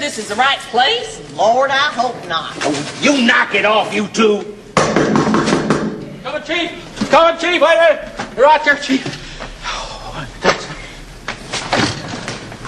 this is the right place? Lord, I hope not. Oh, you knock it off, you two. Come on, Chief. Come on, Chief. Wait a minute. You're right there, Chief.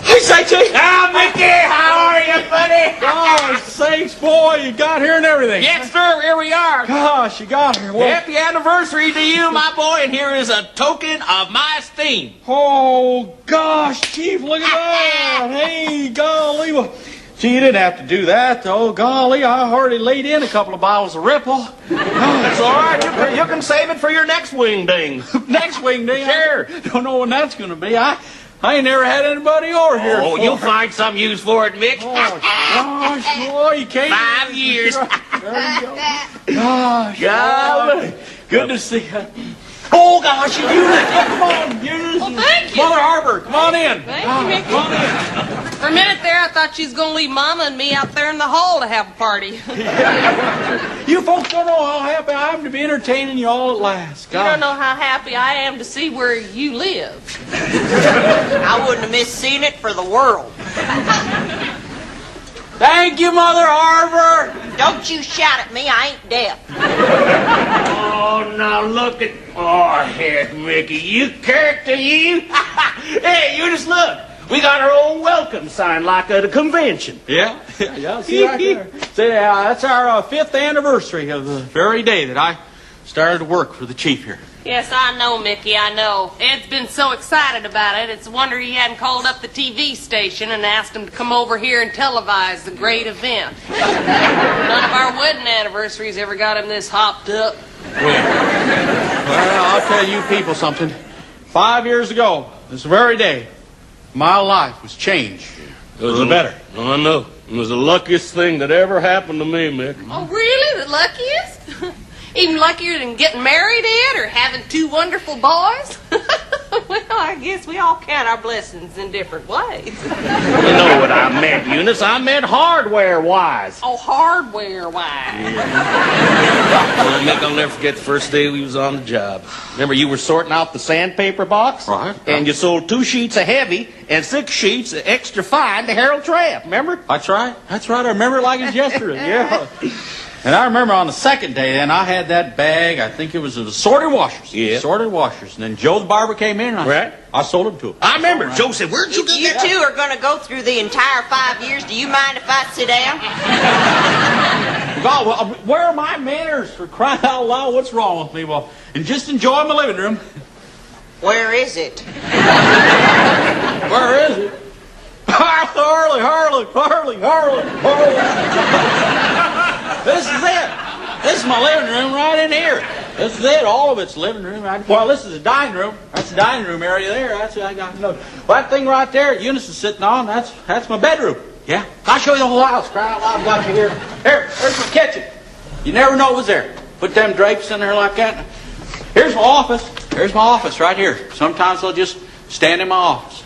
Hey, say, Chief. Ah, Mickey, how are you, buddy? Gosh sakes, boy, you got here and everything. Yes, sir, here we are. Gosh, you got here. Well, Happy anniversary to you, my boy, and here is a token of my esteem. oh, gosh, Chief, look at that. Hey, golly. Well, gee, you didn't have to do that, though. Golly, I already laid in a couple of bottles of Ripple. That's all right. You can save it for your next wing ding. Next wing day. Sure. I don't know when that's going to be. I ain't never had anybody over here. Oh, before. you'll find some use for it, Mick. Oh, gosh, boy, you can't. 5 years. There you go. Gosh, Golly. boy. Good to see you. Oh, gosh, you come on, Eunice. Well, thank you. Mother Harbor, come on in. Thank you, Mickey. Come on in. For a minute there, I thought she was going to leave Mama and me out there in the hall to have a party. You folks don't know how happy I am to be entertaining you all at last. You don't know how happy I am to see where you live. I wouldn't have missed seeing it for the world. Thank you, Mother Harbor. Don't you shout at me, I ain't deaf. Oh, now look at... Oh, heck, Mickey, you character, you. Hey, you just look. We got our own welcome sign like at a convention. Yeah, see right there. See, that's our 5th anniversary of the very day that I started to work for the chief here. Yes, I know, Mickey, I know. Ed's been so excited about it, it's a wonder he hadn't called up the TV station and asked him to come over here and televise the great event. None of our wedding anniversaries ever got him this hopped up. Well, I'll tell you people something. 5 years ago, this very day, my life was changed. It was for the better. I know. It was the luckiest thing that ever happened to me, Mick. Oh, really? The luckiest? Even luckier than getting married, Ed, or having 2 wonderful boys? Well, I guess we all count our blessings in different ways. You know what I meant, Eunice. I meant hardware-wise. Oh, hardware-wise. Well, Mick, I'll never forget the first day we was on the job. Remember, you were sorting out the sandpaper box? Right. And you sold 2 sheets of heavy and 6 sheets of extra fine to Harold Trapp, remember? That's right. That's right. I remember it like it was yesterday. Yeah. And I remember on the second day, then I had that bag. I think it was assorted washers. Yeah. Assorted washers. And then Joe's barber came in, and Right. I sold them to him. I remember. Joe said, where'd you get You that? two are going to go through the entire 5 years. Do you mind if I sit down? God, well, where are my manners, for crying out loud? What's wrong with me? Well, and just enjoy my living room. Where is it? Where is it? Harley. This is it. This is my living room right in here. This is it. All of it's living room. Well, this is the dining room. That's the dining room area there. That's what I got to know. Well, that thing right there, Eunice is sitting on. That's my bedroom. Yeah. I'll show you the whole house. Crying out loud, got you here. Here, there's my kitchen. You never know it was there. Put them drapes in there like that. Here's my office. Here's my office right here. Sometimes I'll just stand in my office.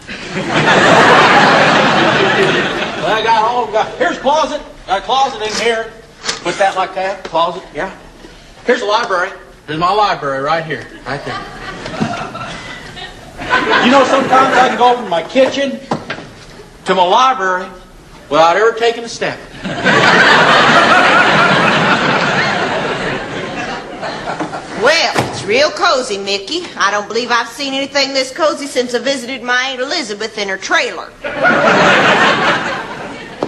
Well, I got here's a closet. Got a closet in here. Put that like that. Closet, yeah. Here's a library. Here's my library right here. Right there. You know, sometimes I can go from my kitchen to my library without ever taking a step. Well, it's real cozy, Mickey. I don't believe I've seen anything this cozy since I visited my Aunt Elizabeth in her trailer.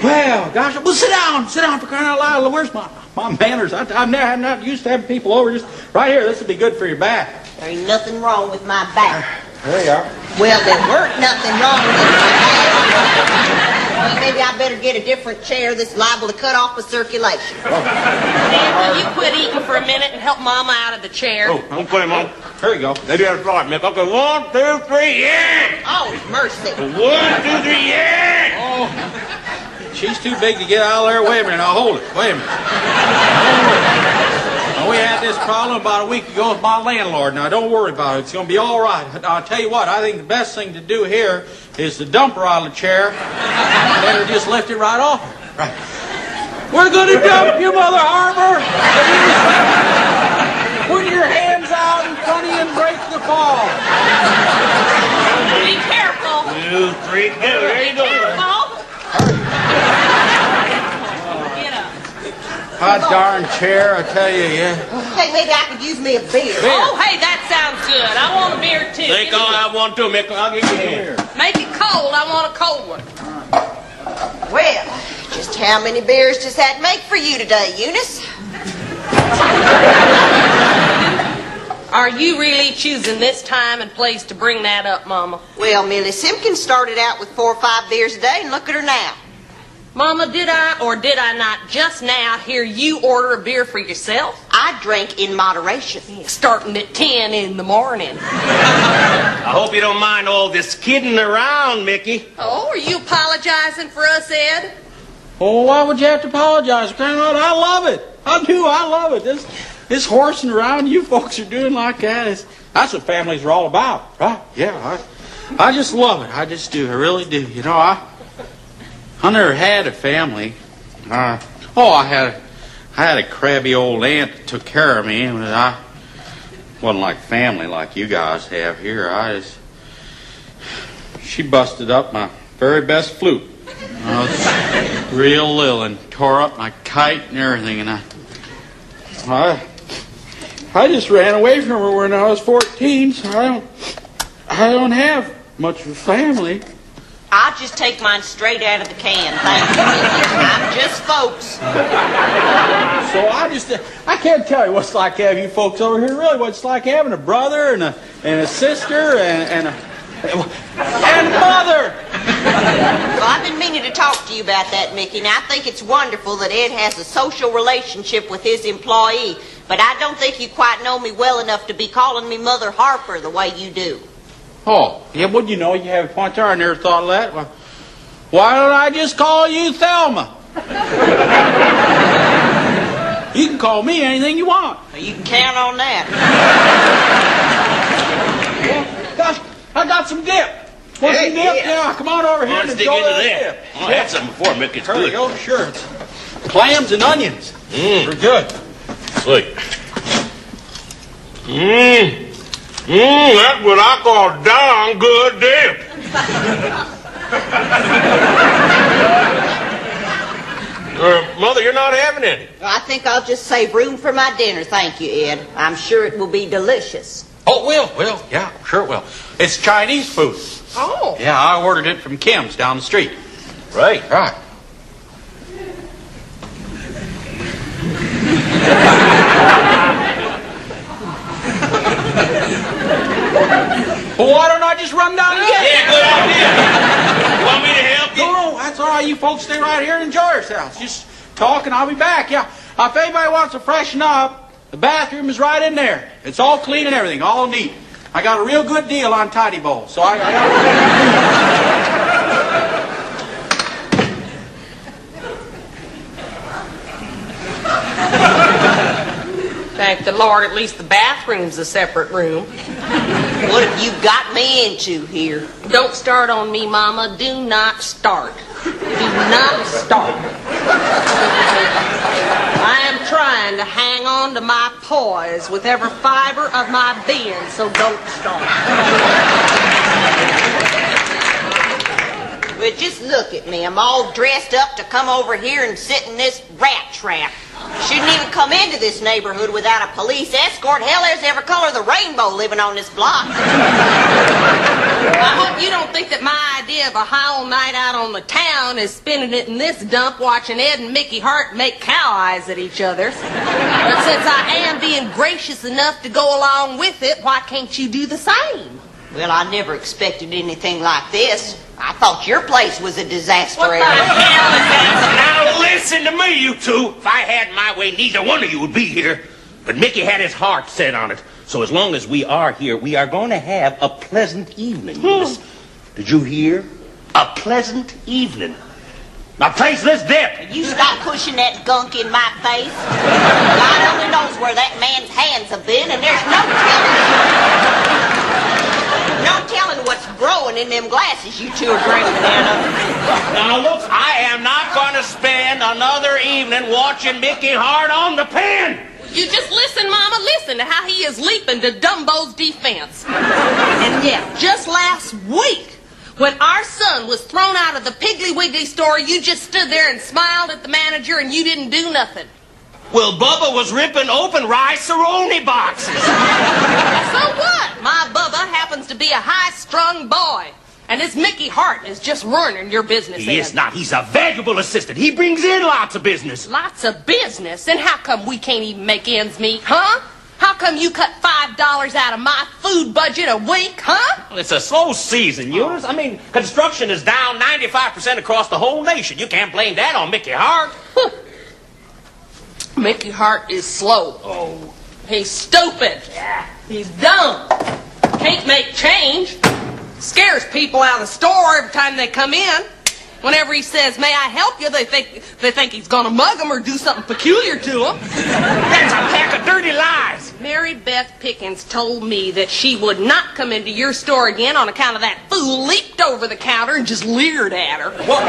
Well, gosh, well, sit down for crying out loud. Where's my manners? I'm not used to having people over. Just right here. This would be good for your back. There ain't nothing wrong with my back. There you are. Well, there weren't nothing wrong with my back. Well, maybe I better get a different chair that's liable to cut off the circulation. Ed, will you quit eating for a minute and help Mama out of the chair? Oh, okay, Mom. There you go. They do have a right, Mick. Okay, 1, 2, 3, yeah! Oh, mercy. 1, 2, 3, yeah! Oh, she's too big to get out of there. Wait a minute. I'll hold it. Wait a minute. Now, we had this problem about a week ago with my landlord. Now, don't worry about it. It's going to be all right. I'll tell you what. I think the best thing to do here is to dump her out of the chair and then just lift it right off her. Right. We're going to dump you, Mother Harbor. Put your hands out in front of you and break the fall. Be careful. 2, 3, go. There you go. Careful. Hot darn chair, I tell you, yeah. Hey, maybe I could use me a beer. Oh, hey, that sounds good. I want a beer, too. Think all I want to, Mickey. I'll get you here. Make it cold. I want a cold one. Well, just how many beers does that make for you today, Eunice? Are you really choosing this time and place to bring that up, Mama? Well, Millie Simpkins started out with 4 or 5 beers a day, and look at her now. Mama, did I or did I not just now hear you order a beer for yourself? I drink in moderation. Starting at 10 in the morning. I hope you don't mind all this kidding around, Mickey. Oh, are you apologizing for us, Ed? Oh, why would you have to apologize, Grandma? I love it. I do. I love it. This horsing around you folks are doing like that. That's what families are all about, right? Yeah, I just love it. I just do. I really do. You know, I never had a family. I had a crabby old aunt that took care of me, but I wasn't like family like you guys have here. She busted up my very best flute. I was real little and tore up my kite and everything, and I just ran away from her when I was 14, so I don't have much of a family. I'll just take mine straight out of the can, thank you. I'm just folks. So I can't tell you what it's like having you folks over here, really, what it's like having a brother and a sister and a mother. Well, I've been meaning to talk to you about that, Mickey. Now, I think it's wonderful that Ed has a social relationship with his employee, but I don't think you quite know me well enough to be calling me Mother Harper the way you do. Oh, yeah, well, you know, you have a point there. I never thought of that. Well, why don't I just call you Thelma? You can call me anything you want. You can count on that. Well, I got some dip. Want some dip? Yeah, come on over here Let's and dig enjoy into that that. dip. I had some before, Mickey. It's There you good. go, sure. It's clams and onions. They're good. Sweet. That's what I call darn good dip. Mother, you're not having any. I think I'll just save room for my dinner, thank you, Ed. I'm sure it will be delicious. Oh, it will. Yeah, sure it will. It's Chinese food. Oh. Yeah, I ordered it from Kim's down the street. Right. Right. Well, why don't I just run down and get it? Yeah, good idea. You want me to help you? No, that's all right. You folks stay right here and enjoy yourselves. Just talk and I'll be back. Yeah. If anybody wants to freshen up, the bathroom is right in there. It's all clean and everything, all neat. I got a real good deal on Tidy Bowl, so I Thank the Lord, at least the bathroom's a separate room. What have you got me into here? Don't start on me, Mama. Do not start. Do not start. I am trying to hang on to my poise with every fiber of my being, so don't start. Well, just look at me. I'm all dressed up to come over here and sit in this rat trap. Shouldn't even come into this neighborhood without a police escort. Hell, there's every color of the rainbow living on this block. I hope you don't think that my idea of a howl night out on the town is spending it in this dump watching Ed and Mickey Hart make cow eyes at each other. But since I am being gracious enough to go along with it, why can't you do the same? Well, I never expected anything like this. I thought your place was a disaster What the area. hell is that? Now listen to me, you two. If I had my way, neither one of you would be here. But Mickey had his heart set on it. So as long as we are here, we are going to have a pleasant evening. Did you hear? A pleasant evening. Now taste this dip. You stop pushing that gunk in my face. God only knows where that man's hands have been, and there's no telling what's growing in them glasses you two are drinking out of. Now look, I am not going to spend another evening watching Mickey Hart on the pen. You just listen, Mama, listen to how he is leaping to Dumbo's defense. And yet, just last week, when our son was thrown out of the Piggly Wiggly store, you just stood there and smiled at the manager and you didn't do nothing. Well, Bubba was ripping open rice-a-roni boxes. So what? My Bubba happens to be a high-strung boy. And this Mickey Hart is just ruining your business. He is not. He's a valuable assistant. He brings in lots of business. Lots of business? Then how come we can't even make ends meet, huh? How come you cut $5 out of my food budget a week, huh? Well, it's a slow season, Eunice. I mean, construction is down 95% across the whole nation. You can't blame that on Mickey Hart. Mickey Hart is slow. Oh. He's stupid. Yeah. He's dumb. Can't make change. Scares people out of the store every time they come in. Whenever he says, "May I help you?" they think he's gonna mug them or do something peculiar to them. That's a pack of dirty lies. Mary Beth Pickens told me that she would not come into your store again on account of that fool leaped over the counter and just leered at her. What?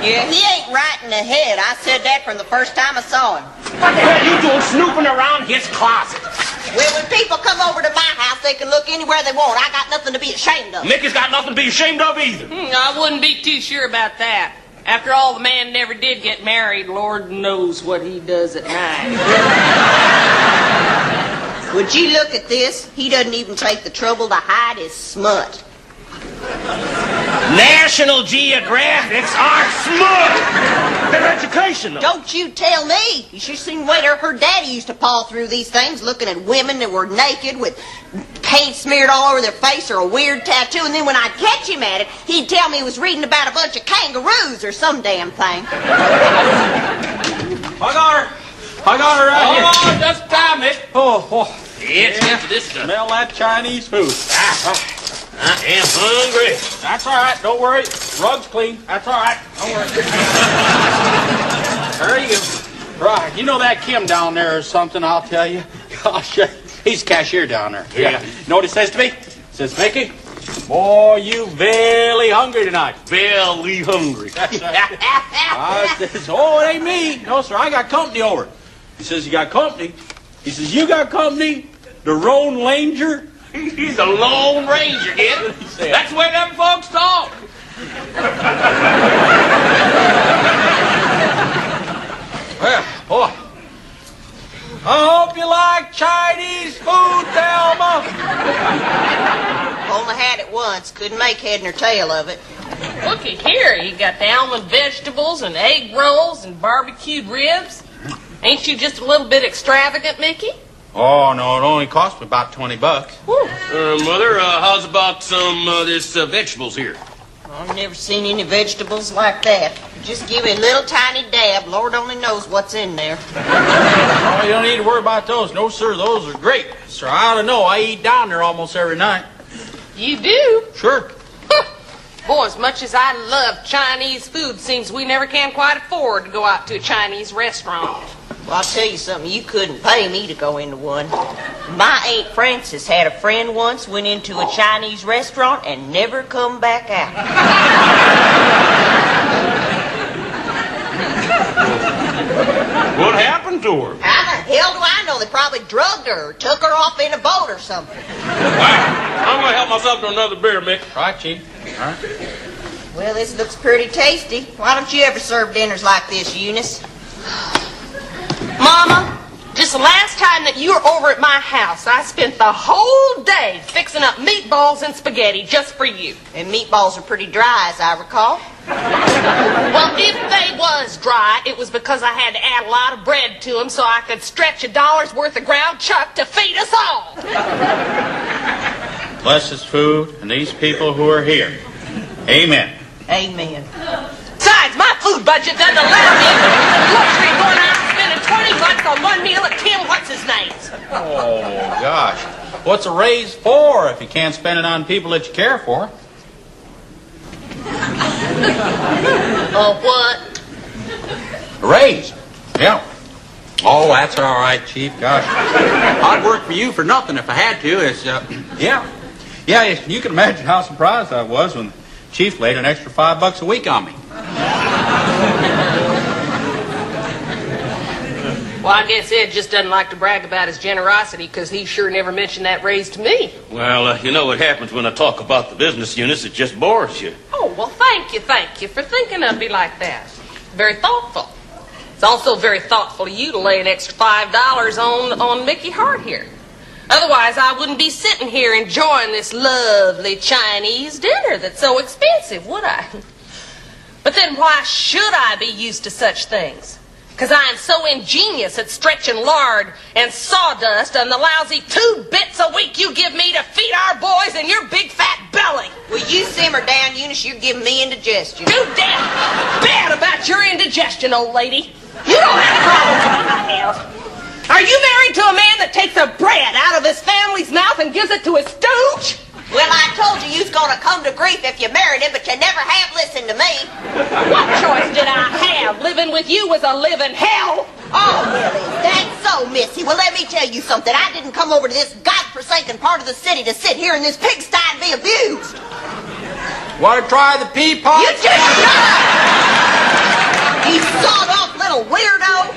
Yeah, he ain't right in the head. I said that from the first time I saw him. What the hell are you doing snooping around his closet? Well, when people come over to my house, they can look anywhere they want. I got nothing to be ashamed of. Mickey's got nothing to be ashamed of either. I wouldn't be too sure about that. After all, the man never did get married. Lord knows what he does at night. Would you look at this? He doesn't even take the trouble to hide his smut. National Geographic's our smut. They're educational. Don't you tell me. You should have seen later her daddy used to paw through these things looking at women that were naked with paint smeared all over their face or a weird tattoo, and then when I'd catch him at it, he'd tell me he was reading about a bunch of kangaroos or some damn thing. I got her right here. Oh, just time it. Oh. It's just this stuff. Smell that Chinese food. I am hungry. That's all right. Don't worry. Rug's clean. That's all right. Don't worry. There you go. Right. You know that Kim down there or something, I'll tell you. Gosh, he's cashier down there. Yeah. You know what he says to me? He says, "Mickey, boy, you very hungry tonight." Very hungry. I says, "Oh, it ain't me. No, sir. I got company over." He says, "You got company?" He says, "You got company? The Roan Ranger?" He's a Lone Ranger, kid. That's the way them folks talk. Well, boy. I hope you like Chinese food, Thelma. Only had it once. Couldn't make head nor tail of it. Looky here, you got the almond vegetables and egg rolls and barbecued ribs. Ain't you just a little bit extravagant, Mickey? Oh, no, it only cost me about $20. Mother, how's about some this vegetables here? I've never seen any vegetables like that. Just give it a little tiny dab. Lord only knows what's in there. Oh, you don't need to worry about those. No, sir, those are great. Sir, I ought to know. I eat down there almost every night. You do? Sure. Boy, as much as I love Chinese food, seems we never can quite afford to go out to a Chinese restaurant. Well, I'll tell you something. You couldn't pay me to go into one. My Aunt Frances had a friend once, went into a Chinese restaurant, and never come back out. What happened to her? How the hell do I know? They probably drugged her or took her off in a boat or something. I'm going to help myself to another beer, Mick. Right, Chief. All right. Well, this looks pretty tasty. Why don't you ever serve dinners like this, Eunice? Mama, just the last time that you were over at my house, I spent the whole day fixing up meatballs and spaghetti just for you. And meatballs are pretty dry, as I recall. Well, if they was dry, it was because I had to add a lot of bread to them so I could stretch $1 worth of ground chuck to feed us all. Bless this food and these people who are here. Amen. Amen. Besides, my food budget doesn't allow me the luxury of going out and spending $20 on one meal at Tim What's-His-Name's. Oh, gosh. What's a raise for if you can't spend it on people that you care for? What? A raise? Yeah. Oh, that's all right, Chief. Gosh. I'd work for you for nothing if I had to. It's, yeah. Yeah, you can imagine how surprised I was when the Chief laid an extra $5 a week on me. Well, I guess Ed just doesn't like to brag about his generosity because he sure never mentioned that raise to me. Well, you know what happens when I talk about the business units. It just bores you. Oh, well, thank you for thinking of me like that. Very thoughtful. It's also very thoughtful of you to lay an extra $5 on Mickey Hart here. Otherwise, I wouldn't be sitting here enjoying this lovely Chinese dinner that's so expensive, would I? But then why should I be used to such things? Because I am so ingenious at stretching lard and sawdust and the lousy 2 bits a week you give me to feed our boys in your big fat belly. Will you simmer down, Eunice? You're giving me indigestion. Too damn bad about your indigestion, old lady. You don't have problems like I have. Are you married to a man that takes the bread out of his family's mouth and gives it to his stooge? Well, I told you was gonna come to grief if you married him, but you never have listened to me. What choice did I have? Living with you was a living hell. Oh, well, is that so, Missy? Well, let me tell you something. I didn't come over to this godforsaken part of the city to sit here in this pigsty and be abused. Want to try the pea pot? You just shut up! You sawed-off little weirdo!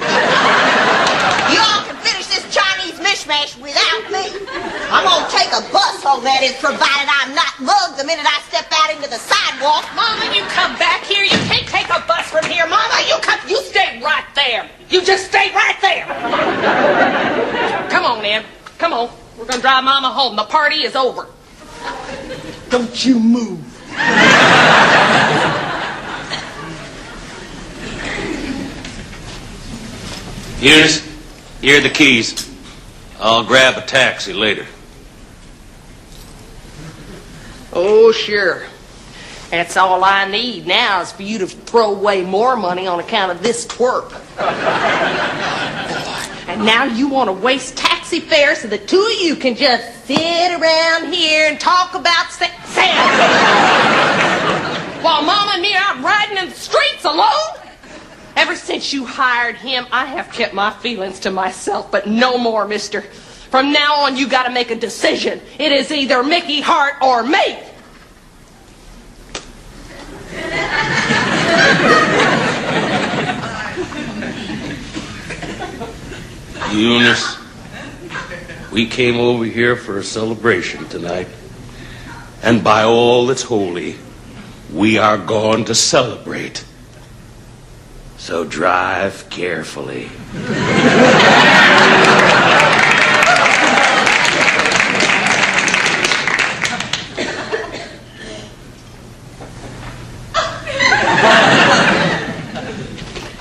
You all can finish this Chinese mishmash without me. I'm gonna take a bus home, that is, provided I'm not mugged the minute I step out into the sidewalk. Mama, you come back here. You can't take a bus from here. Mama, you stay right there. You just stay right there. Come on, Ned. Come on. We're gonna drive Mama home. The party is over. Don't you move. Eunice, here are the keys. I'll grab a taxi later. Oh, sure. That's all I need now is for you to throw away more money on account of this twerp. And now you want to waste taxi fare so the 2 of you can just sit around here and talk about Sam. While Mama and me are out riding in the streets alone? Ever since you hired him, I have kept my feelings to myself, but no more, mister. From now on, you got to make a decision. It is either Mickey Hart or me. Eunice, we came over here for a celebration tonight. And by all that's holy, we are going to celebrate. So drive carefully.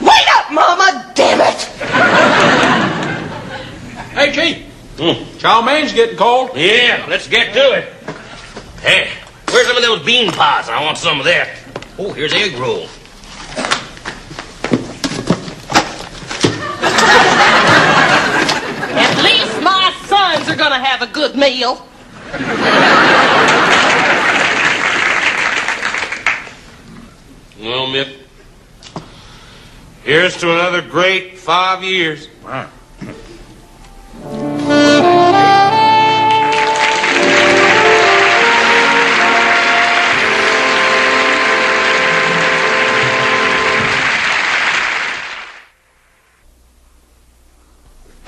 Wait up, Mama! Damn it! Hey, Chief. Chow mein's getting cold. Yeah, let's get to it. Hey, where's some of those bean pies? I want some of that. Oh, here's egg roll. At least my sons are gonna have a good meal. Well, Mick, here's to another great 5 years. Wow.